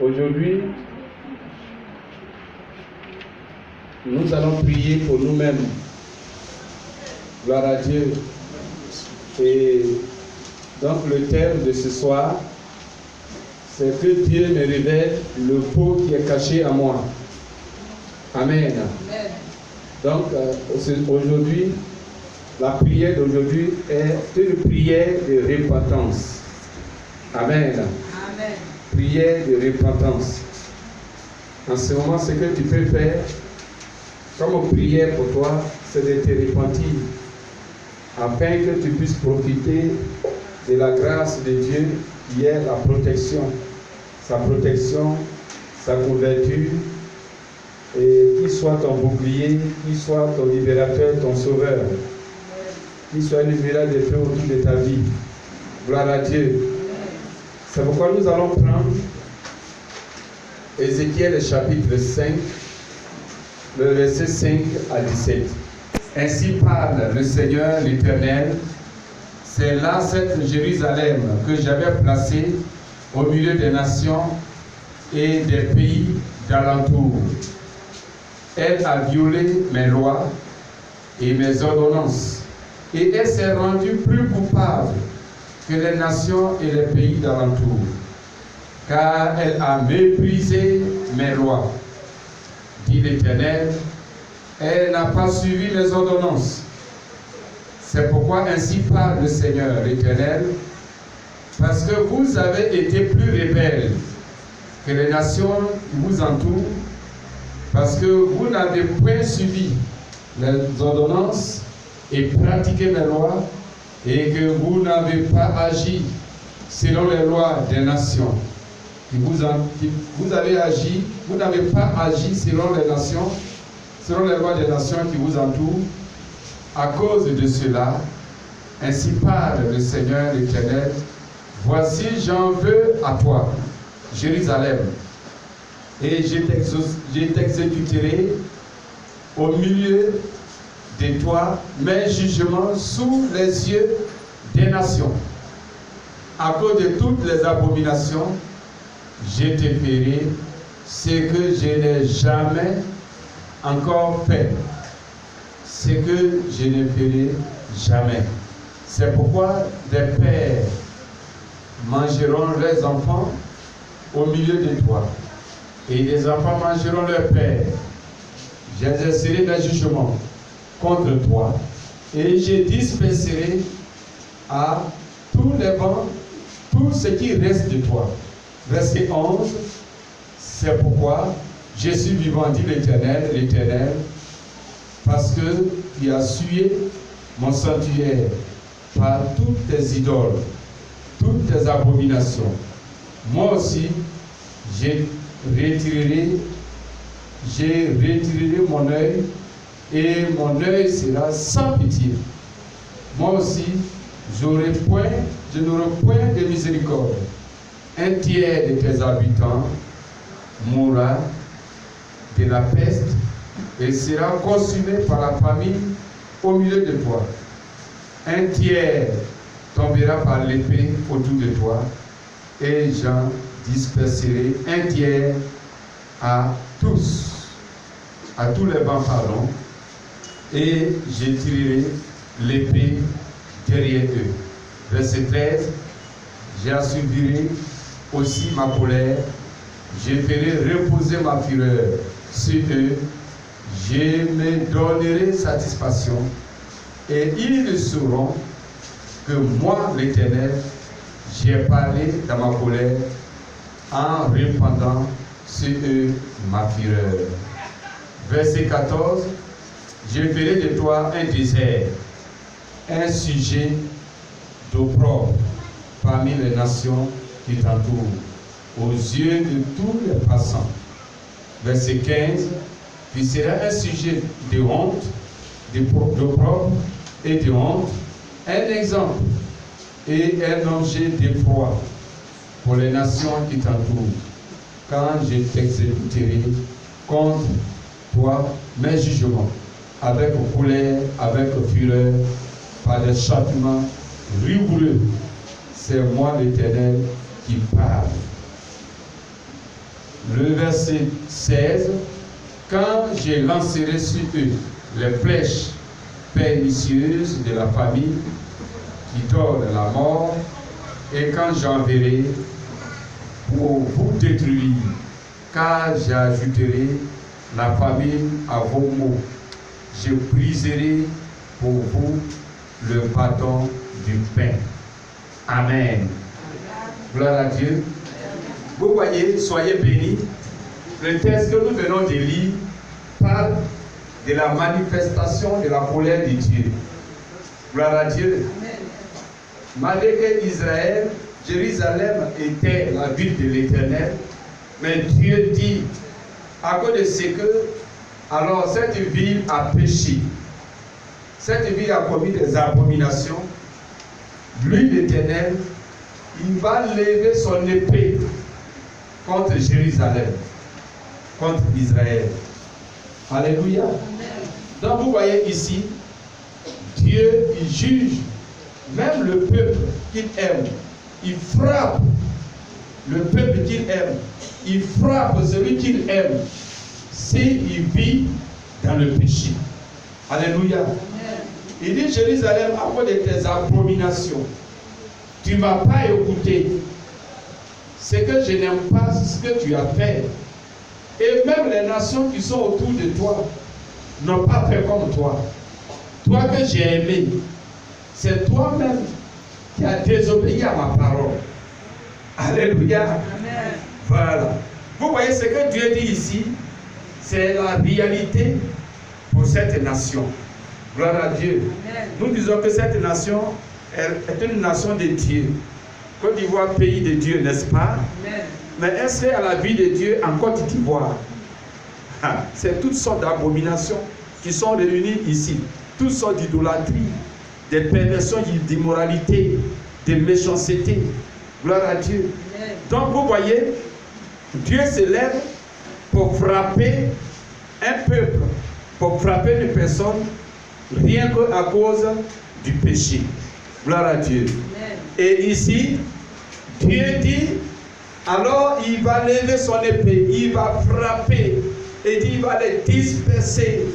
Aujourd'hui, nous allons prier pour nous-mêmes. Gloire à Dieu. Et donc le thème de ce soir, c'est que Dieu me révèle le pot qui est caché à moi. Amen. Amen. Donc aujourd'hui, la prière d'aujourd'hui est une prière de repentance. Amen. Amen. Prière de repentance. En ce moment, ce que tu peux faire, comme prière pour toi, c'est de te repentir, afin que tu puisses profiter de la grâce de Dieu qui est la protection, sa couverture, et qui soit ton bouclier, qui soit ton libérateur, ton sauveur, qui soit une lumière de feu autour de ta vie. Gloire à Dieu. C'est pourquoi nous allons prendre Ézéchiel chapitre 5, le verset 5 à 17. Ainsi parle le Seigneur l'Éternel, c'est là cette Jérusalem que j'avais placée au milieu des nations et des pays d'alentour. Elle a violé mes lois et mes ordonnances, et elle s'est rendue plus coupable que les nations et les pays d'alentour, car elle a méprisé mes lois, dit l'Éternel. Elle n'a pas suivi mes ordonnances. C'est pourquoi ainsi parle le Seigneur l'Éternel, parce que vous avez été plus rebelles que les nations qui vous entourent, parce que vous n'avez point suivi les ordonnances et pratiqué mes lois, et que vous n'avez pas agi selon les lois des nations. Vous n'avez pas agi selon les nations, selon les lois des nations qui vous entourent. À cause de cela, ainsi parle le Seigneur l'Éternel, voici j'en veux à toi, Jérusalem, et je t'exécuterai au milieu de toi mes jugements sous les yeux des nations. À cause de toutes les abominations, je te ferai ce que je n'ai jamais encore fait, ce que je ne ferai jamais. C'est pourquoi des pères mangeront leurs enfants au milieu de toi, et les enfants mangeront leurs pères. J'exercerai des jugements contre toi, et je disperserai à tous les vents tout ce qui reste de toi. Verset 11, c'est pourquoi je suis vivant, dit l'Éternel, parce que tu as sué mon sanctuaire par toutes tes idoles, toutes tes abominations. Moi aussi, j'ai retiré mon œil, et mon œil sera sans pitié. Moi aussi, je n'aurai point de miséricorde. Un tiers de tes habitants mourra de la peste et sera consumé par la famine au milieu de toi. Un tiers tombera par l'épée autour de toi, et j'en disperserai un tiers à tous les vents, et je tirerai l'épée derrière eux. Verset 13, j'assouvirirai aussi ma colère, je ferai reposer ma fureur sur eux, je me donnerai satisfaction, et ils sauront que moi, l'Éternel, j'ai parlé dans ma colère en répandant sur eux ma fureur. Verset 14, je ferai de toi un désert, un sujet d'opprobre parmi les nations qui t'entourent, aux yeux de tous les passants. Verset 15, tu seras un sujet de honte, d'opprobre et de honte, un exemple et un objet d'effroi pour les nations qui t'entourent, quand je t'exécuterai contre toi mes jugements, avec colère, avec fureur, par des châtiments rigoureux. C'est moi l'Éternel qui parle. Le verset 16. Quand je lancerai sur eux les flèches pernicieuses de la famille qui donnent la mort, et quand j'enverrai pour vous détruire, car j'ajouterai la famine à vos maux. Je briserai pour vous le bâton du pain. Amen. Gloire à Dieu. Vous voyez, soyez bénis. Le texte que nous venons de lire parle de la manifestation de la colère de Dieu. Gloire à Dieu. Malgré que Israël, Jérusalem était la ville de l'Éternel, mais Dieu dit, à cause de ce que, alors cette ville a péché, cette ville a commis des abominations, lui l'Éternel, il va lever son épée contre Jérusalem, contre Israël. Alléluia. Donc vous voyez ici, Dieu, il juge même le peuple qu'il aime. Il frappe le peuple qu'il aime. Il frappe celui qu'il aime s'il vit dans le péché. Alléluia. Il dit, Jérusalem, à cause de tes abominations, tu ne m'as pas écouté. C'est que je n'aime pas ce que tu as fait. Et même les nations qui sont autour de toi n'ont pas fait comme toi. Toi que j'ai aimé, c'est toi-même qui as désobéi à ma parole. Alléluia. Amen. Voilà. Vous voyez ce que Dieu dit ici, c'est la réalité pour cette nation. Gloire à Dieu. Amen. Nous disons que cette nation est une nation de Dieu. Côte d'Ivoire, pays de Dieu, n'est-ce pas? Amen. Mais est-ce qu'à la vie de Dieu en Côte d'Ivoire, c'est toutes sortes d'abominations qui sont réunies ici, toutes sortes d'idolâtries, des perversions, d'immoralité, de méchanceté. Gloire à Dieu. Amen. Donc vous voyez, Dieu se lève pour frapper un peuple, pour frapper une personne, rien qu'à cause du péché. Gloire à Dieu. Amen. Et ici, Dieu dit, alors il va lever son épée, il va frapper, et dit, il va les disperser.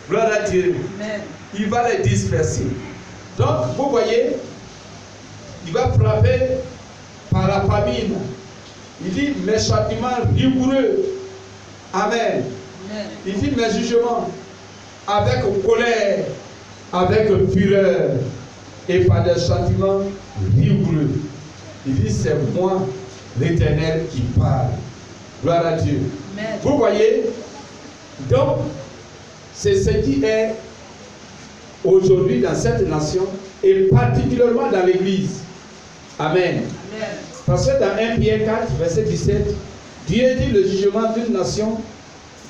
Gloire à Dieu. Amen. Il va les disperser. Donc, vous voyez, il va frapper par la famine. Il dit, mes châtiments rigoureux. Amen. Amen. Il dit, mes jugements avec colère, avec fureur, et par des châtiments rigoureux. Il dit, c'est moi, l'Éternel, qui parle. Gloire à Dieu. Amen. Vous voyez, donc, c'est ce qui est aujourd'hui dans cette nation et particulièrement dans l'Église. Amen. Amen. Parce que dans 1 Pierre 4, verset 17, Dieu dit le jugement d'une nation,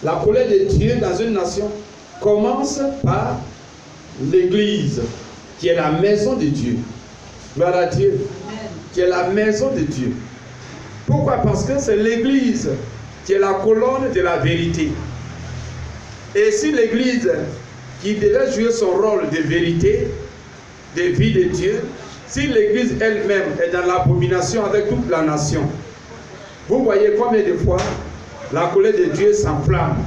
la colère de Dieu dans une nation commence par l'Église, qui est la maison de Dieu. Gloire à Dieu. Amen. Qui est la maison de Dieu. Pourquoi? Parce que c'est l'Église qui est la colonne de la vérité. Et si l'Église, qui devait jouer son rôle de vérité, de vie de Dieu, si l'Église elle-même est dans l'abomination avec toute la nation, vous voyez combien de fois la colère de Dieu s'enflamme.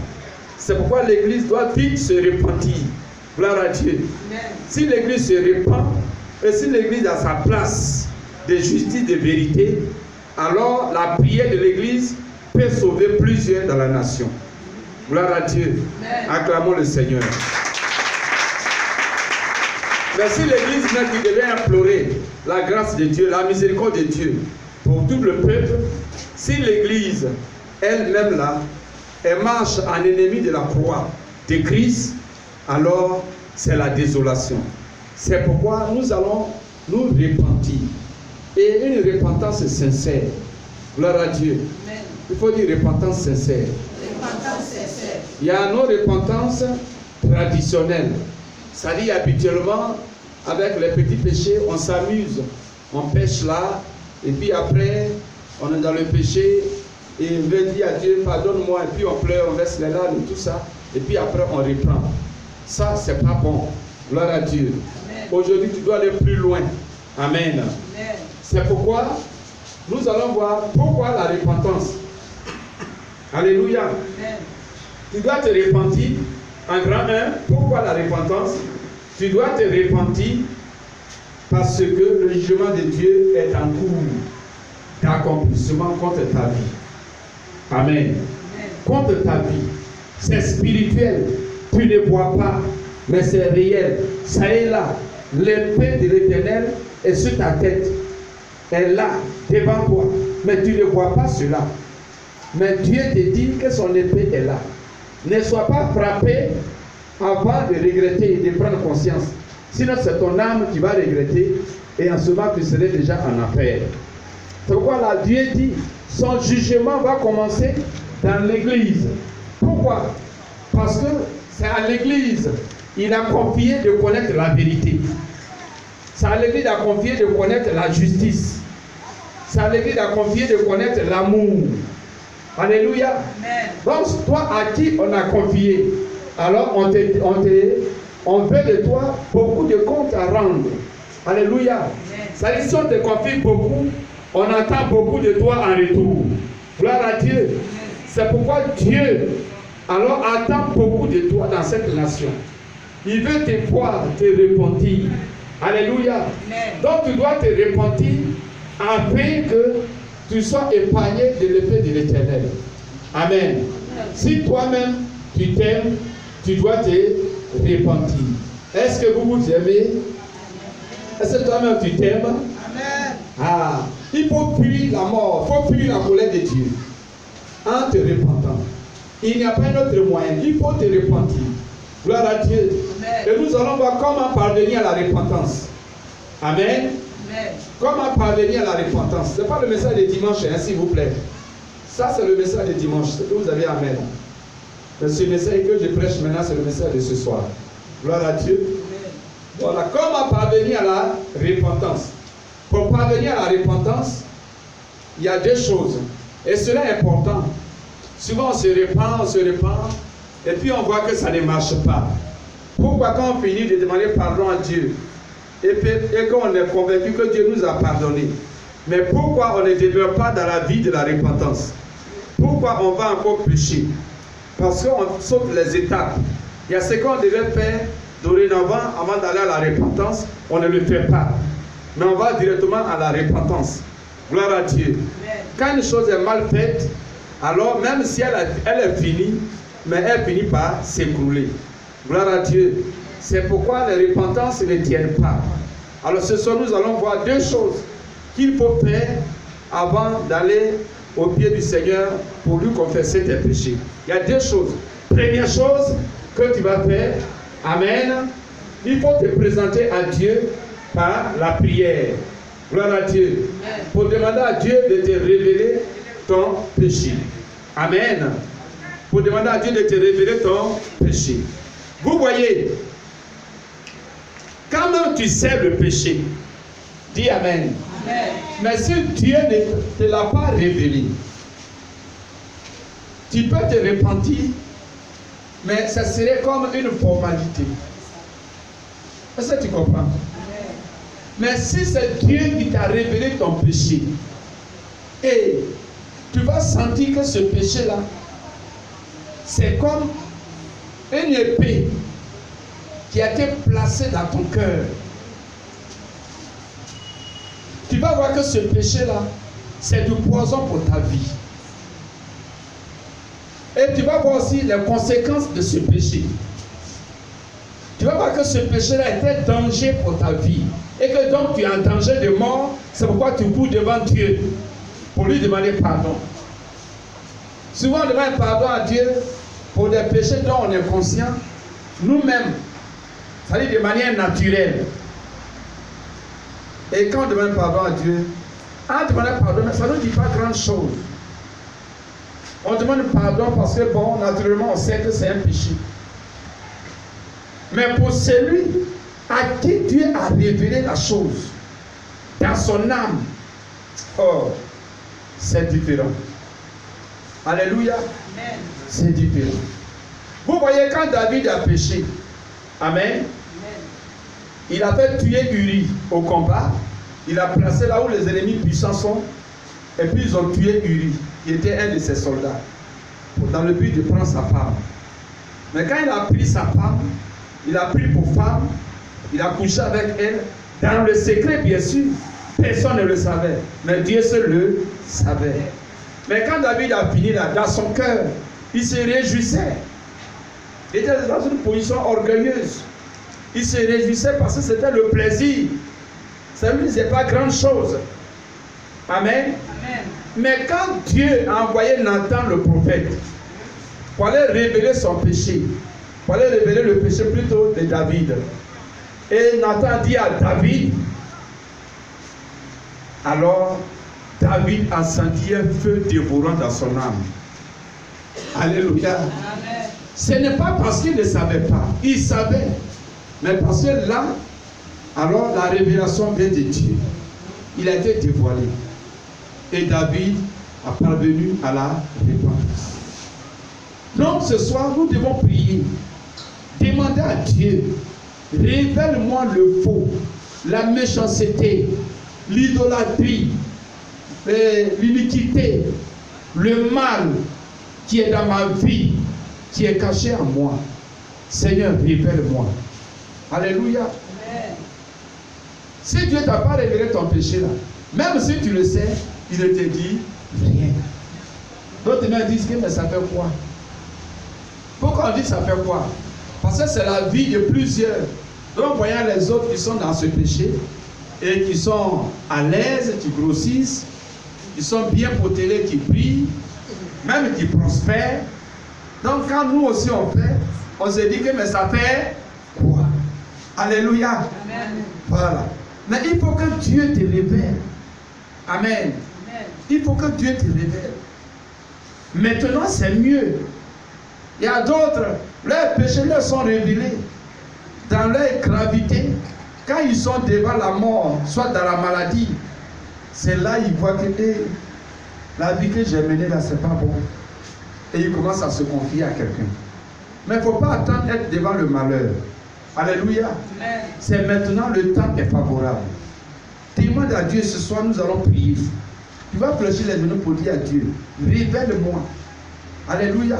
C'est pourquoi l'Église doit vite se repentir. Gloire à Dieu. Amen. Si l'Église se repent, et si l'Église a sa place de justice, de vérité, alors la prière de l'Église peut sauver plusieurs dans la nation. Gloire à Dieu. Amen. Acclamons le Seigneur. Mais si l'Église même qui devait implorer la grâce de Dieu, la miséricorde de Dieu pour tout le peuple, si l'Église elle-même là, elle marche en ennemi de la croix de Christ, alors c'est la désolation. C'est pourquoi nous allons nous repentir. Et une repentance sincère. Gloire à Dieu. Amen. Il faut dire repentance sincère. Repentance sincère. Il y a nos repentances traditionnelles. C'est-à-dire habituellement, avec les petits péchés, on s'amuse. On pêche là, et puis après, on est dans le péché, et on veut dire à Dieu, pardonne-moi, et puis on pleure, on verse les larmes, tout ça, et puis après on reprend. Ça, c'est pas bon. Gloire à Dieu. Aujourd'hui, tu dois aller plus loin. Amen. Amen. C'est pourquoi nous allons voir pourquoi la repentance. Alléluia. Tu dois te repentir. En grand 1, pourquoi la repentance? Tu dois te repentir parce que le jugement de Dieu est en cours d'accomplissement contre ta vie. Amen. Contre ta vie. C'est spirituel. Tu ne vois pas, mais c'est réel. Ça est là. L'épée de l'Éternel est sur ta tête. Elle est là, devant toi. Mais tu ne vois pas cela. Mais Dieu te dit que son épée est là. Ne sois pas frappé avant de regretter et de prendre conscience. Sinon, c'est ton âme qui va regretter et en ce moment, tu serais déjà en affaire. C'est pourquoi là, Dieu dit, son jugement va commencer dans l'église. Pourquoi? Parce que c'est à l'église. Il a confié de connaître la vérité. C'est à l'église a confié de connaître la justice. C'est à l'église a confié de connaître l'amour. Alléluia. Amen. Donc, toi à qui on a confié, alors on veut de toi beaucoup de comptes à rendre. Alléluia. Ça dit, si on te confie beaucoup, on attend beaucoup de toi en retour. Gloire à Dieu. C'est pourquoi Dieu alors attend beaucoup de toi dans cette nation. Il veut te voir, te repentir. Alléluia. Amen. Donc tu dois te repentir afin que tu sois épargné de l'épée de l'Éternel. Amen. Si toi-même tu t'aimes, tu dois te repentir. Est-ce que vous vous aimez? Est-ce que toi-même tu t'aimes? Amen. Ah, il faut fuir la mort, il faut fuir la colère de Dieu en te repentant. Il n'y a pas un autre moyen, il faut te repentir. Gloire à Dieu. Amen. Et nous allons voir comment parvenir à la repentance. Amen. Amen. Comment parvenir à la repentance. Ce n'est pas le message de dimanche, hein, s'il vous plaît. Ça, c'est le message de dimanche. Ce que vous avez à mettre. Mais ce message que je prêche maintenant, c'est le message de ce soir. Gloire à Dieu. Amen. Voilà. Comment parvenir à la repentance. Pour parvenir à la repentance, il y a deux choses. Et cela est important. Souvent, on se répand, et puis on voit que ça ne marche pas. Pourquoi quand on finit de demander pardon à Dieu, et qu'on est convaincu que Dieu nous a pardonné, mais pourquoi on ne demeure pas dans la vie de la repentance? Pourquoi on va encore pécher? Parce qu'on saute les étapes. Il y a ce qu'on devait faire dorénavant avant d'aller à la repentance, on ne le fait pas. Mais on va directement à la repentance. Gloire à Dieu. Quand une chose est mal faite, alors même si elle est finie, mais elle finit par s'écrouler. Gloire à Dieu. C'est pourquoi les repentances ne tiennent pas. Alors ce soir, nous allons voir deux choses qu'il faut faire avant d'aller au pied du Seigneur pour lui confesser tes péchés. Il y a deux choses. Première chose que tu vas faire, amen, il faut te présenter à Dieu par la prière. Gloire à Dieu. Pour demander à Dieu de te révéler ton péché. Amen. Pour demander à Dieu de te révéler ton péché. Vous voyez, quand même tu sais le péché, dis Amen. Amen. Mais si Dieu ne te l'a pas révélé, tu peux te repentir, mais ça serait comme une formalité. Est-ce que tu comprends? Amen. Mais si c'est Dieu qui t'a révélé ton péché, et tu vas sentir que ce péché-là, c'est comme une épée qui a été placée dans ton cœur. Tu vas voir que ce péché-là, c'est du poison pour ta vie. Et tu vas voir aussi les conséquences de ce péché. Tu vas voir que ce péché-là était un danger pour ta vie. Et que donc tu es en danger de mort. C'est pourquoi tu cours devant Dieu pour lui demander pardon. Souvent on demande pardon à Dieu pour des péchés dont on est conscient nous-mêmes. Ça dit de manière naturelle. Et quand on demande pardon à Dieu, en demandant pardon, ça ne dit pas grand chose. On demande pardon parce que, bon, naturellement, on sait que c'est un péché. Mais pour celui à qui Dieu a révélé la chose, dans son âme, oh, c'est différent. Alléluia. Amen. C'est différent. Vous voyez, quand David a péché, Amen, il a fait tuer Uri au combat. Il a placé là où les ennemis puissants sont. Et puis ils ont tué Uri. Il était un de ses soldats. dans le but de prendre sa femme. Mais quand il a pris sa femme, il a pris pour femme, il a couché avec elle, dans le secret bien sûr, personne ne le savait, mais Dieu seul le savait. Mais quand David a fini là, dans son cœur, il se réjouissait. Il était dans une position orgueilleuse. Il se réjouissait parce que c'était le plaisir. Ça ne lui disait pas grand chose. Amen. Amen. Mais quand Dieu a envoyé Nathan le prophète pour aller révéler son péché, pour aller révéler le péché plutôt de David, et Nathan dit à David, alors David a senti un feu dévorant dans son âme. Alléluia. Amen. Ce n'est pas parce qu'il ne savait pas, il savait, mais parce que là, alors la révélation vient de Dieu. Il a été dévoilé. Et David a parvenu à la repentance. Donc ce soir, nous devons prier. Demander à Dieu, révèle-moi le faux, la méchanceté, l'idolâtrie, l'iniquité, le mal qui est dans ma vie, qui est caché en moi. Seigneur, révèle-moi. Alléluia. Amen. Si Dieu ne t'a pas révélé ton péché là, même si tu le sais, il ne te dit rien. D'autres me disent que mais ça fait quoi? Pourquoi on dit ça fait quoi? Parce que c'est la vie de plusieurs. Donc voyant les autres qui sont dans ce péché et qui sont à l'aise, qui grossissent, qui sont bien potelés, qui brillent, même qui prospèrent. Donc quand nous aussi on fait, on se dit que mais ça fait quoi? Alléluia. Amen. Voilà. Mais il faut que Dieu te révèle. Amen. Amen. Il faut que Dieu te révèle. Maintenant c'est mieux. Il y a d'autres, leurs péchés leur sont révélés dans leur gravité. Quand ils sont devant la mort, soit dans la maladie, c'est là qu'ils voient que la vie que j'ai menée là, c'est pas bon. Et ils commencent à se confier à quelqu'un. Mais il ne faut pas attendre d'être devant le malheur. Alléluia. C'est maintenant le temps est favorable. Demande à Dieu ce soir, nous allons prier. Tu vas fléchir les genoux pour dire à Dieu, révèle-moi. Alléluia.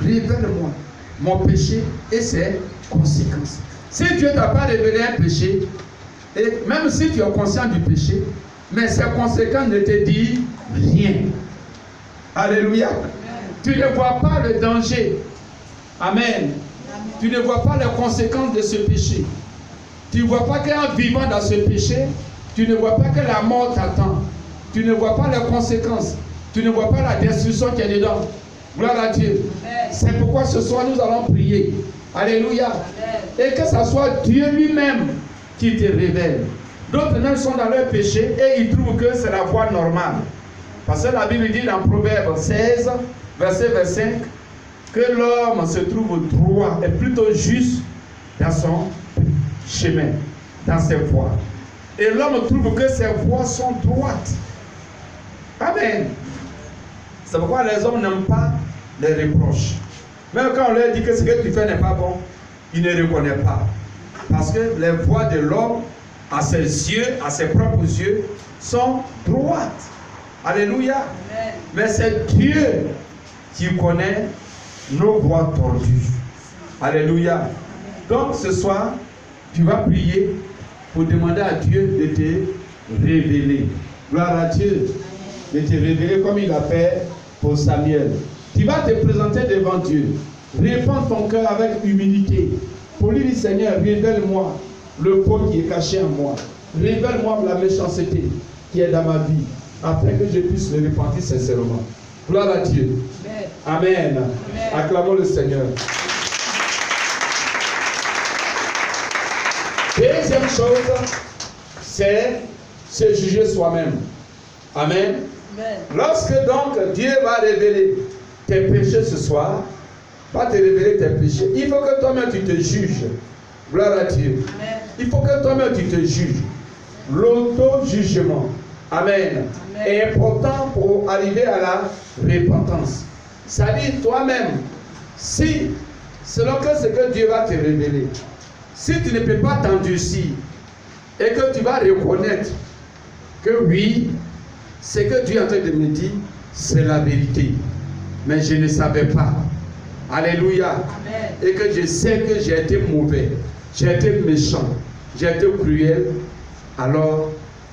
Révèle-moi mon péché et ses conséquences. Si Dieu ne t'a pas révélé un péché, et même si tu es conscient du péché, mais ses conséquences ne te disent rien. Alléluia. Amen. Tu ne vois pas le danger. Amen. Amen. Tu ne vois pas les conséquences de ce péché. Tu ne vois pas qu'en vivant dans ce péché, tu ne vois pas que la mort t'attend. Tu ne vois pas les conséquences. Tu ne vois pas la destruction qui est dedans. Gloire à Dieu. C'est pourquoi ce soir nous allons prier. Alléluia. Amen. Et que ce soit Dieu lui-même qui te révèle. D'autres même sont dans leur péché et ils trouvent que c'est la voie normale. Parce que la Bible dit dans Proverbe 16, verset 25, que l'homme se trouve droit et plutôt juste dans son chemin, dans ses voies. Et l'homme trouve que ses voies sont droites. Amen. C'est pourquoi les hommes n'aiment pas les reproches. Même quand on leur dit que ce que tu fais n'est pas bon, ils ne reconnaissent pas. Parce que les voies de l'homme, à ses yeux, à ses propres yeux, sont droites. Alléluia. Amen. Mais c'est Dieu qui connaît nos voies tordues. Alléluia. Amen. Donc ce soir, tu vas prier pour demander à Dieu de te révéler. Gloire à Dieu. De te révéler comme il a fait pour Samuel. Tu vas te présenter devant Dieu. Répands ton cœur avec humilité. Pour lui dire, Seigneur, révèle-moi le faux qui est caché en moi. Révèle-moi la méchanceté qui est dans ma vie, afin que je puisse me repentir sincèrement. Gloire à Dieu. Amen. Amen. Amen. Acclamons le Seigneur. Deuxième chose, c'est se juger soi-même. Amen. Amen. Lorsque donc Dieu va révéler tes péchés ce soir, va te révéler tes péchés, il faut que toi-même tu te juges. Gloire à Dieu. Amen. Il faut que toi-même tu te juges. L'auto-jugement. Amen. Amen. Est important pour arriver à la repentance. C'est-à-dire toi-même, si, selon que ce que Dieu va te révéler, si tu ne peux pas t'endurcir et que tu vas reconnaître que oui, ce que Dieu est en train de me dire, c'est la vérité. mais je ne savais pas. Alléluia. Amen. Et que je sais que j'ai été mauvais, j'ai été méchant, j'ai été cruel, alors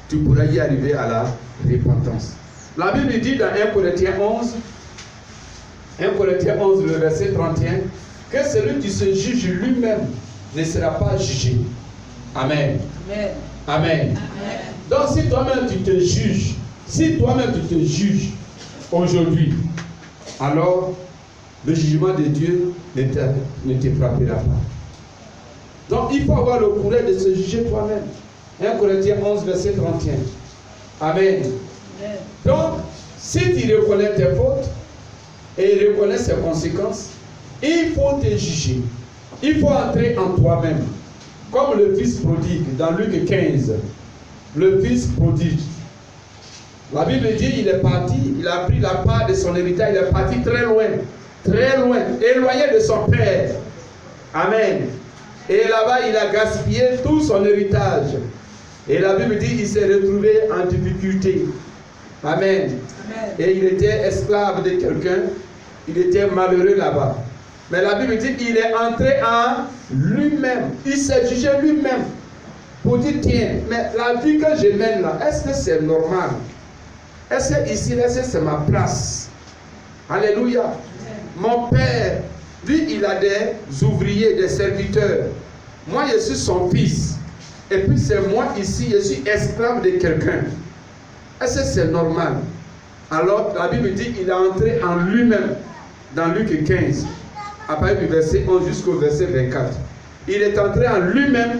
tu pourras y arriver à la repentance. La Bible dit dans 1 Corinthiens 11, le verset 31, que celui qui se juge lui-même ne sera pas jugé. Amen. Amen. Amen. Amen. Donc si toi-même tu te juges, aujourd'hui, alors le jugement de Dieu ne te frappera pas. Donc il faut avoir le courage de se juger toi-même. 1 Corinthiens 11, verset 31. Amen. Amen. Donc, si tu reconnais tes fautes et reconnais ses conséquences, il faut te juger. Il faut entrer en toi-même. Comme le fils prodigue dans Luc 15. Le fils prodigue. La Bible dit il est parti, il a pris la part de son héritage, il est parti très loin, éloigné de son père. Amen. Et là-bas, il a gaspillé tout son héritage. Et la Bible dit qu'il s'est retrouvé en difficulté. Amen. Amen. Et il était esclave de quelqu'un. Il était malheureux là-bas. Mais la Bible dit qu'il est entré en lui-même. Il s'est jugé lui-même. Pour dire, tiens, mais la vie que je mène là, est-ce que c'est normal? Est-ce que ici, est-ce que c'est ma place? Alléluia. Amen. Mon père, lui, il a des ouvriers, des serviteurs. Moi, je suis son fils. Et puis c'est moi ici, je suis esclave de quelqu'un. Est-ce que c'est normal? Alors la Bible dit qu'il est entré en lui-même dans Luc 15, à partir du verset 11 jusqu'au verset 24. Il est entré en lui-même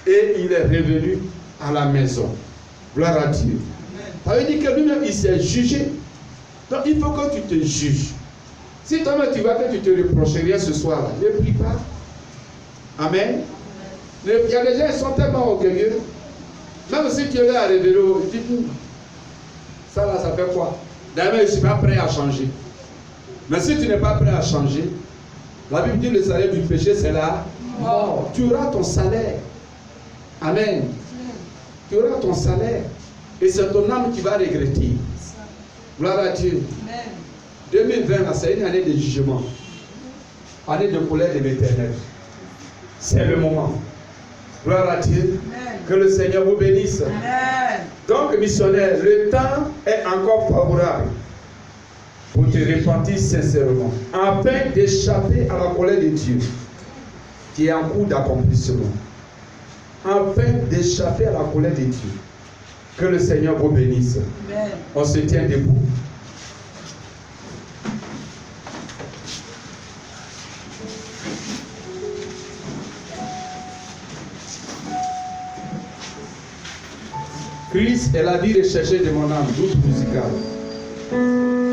et il est revenu à la maison. Gloire à Dieu. Ça veut dire que lui-même il s'est jugé. Donc il faut que tu te juges. Si toi-même tu vois que tu te reproches rien ce soir, ne prie pas. Amen. Il y a des gens qui sont tellement orgueilleux. Même si tu es à révéler, tu dis, ça là, ça fait quoi? D'ailleurs, je ne suis pas prêt à changer. Mais si tu n'es pas prêt à changer, la Bible dit le salaire du péché, c'est la mort. Tu auras ton salaire. Amen. Tu auras ton salaire. Et c'est ton âme qui va regretter. Gloire à Dieu. Amen. 2020, c'est une année de jugement. Année de colère de l'Éternel. C'est le moment. Gloire à Dieu. Amen. Que le Seigneur vous bénisse. Amen. Donc, missionnaire, le temps est encore favorable pour te repentir sincèrement, afin d'échapper à la colère de Dieu qui est en cours d'accomplissement. Afin d'échapper à la colère de Dieu. Que le Seigneur vous bénisse. Amen. On se tient debout. Christ est la vie recherchée de mon âme, douce musicale.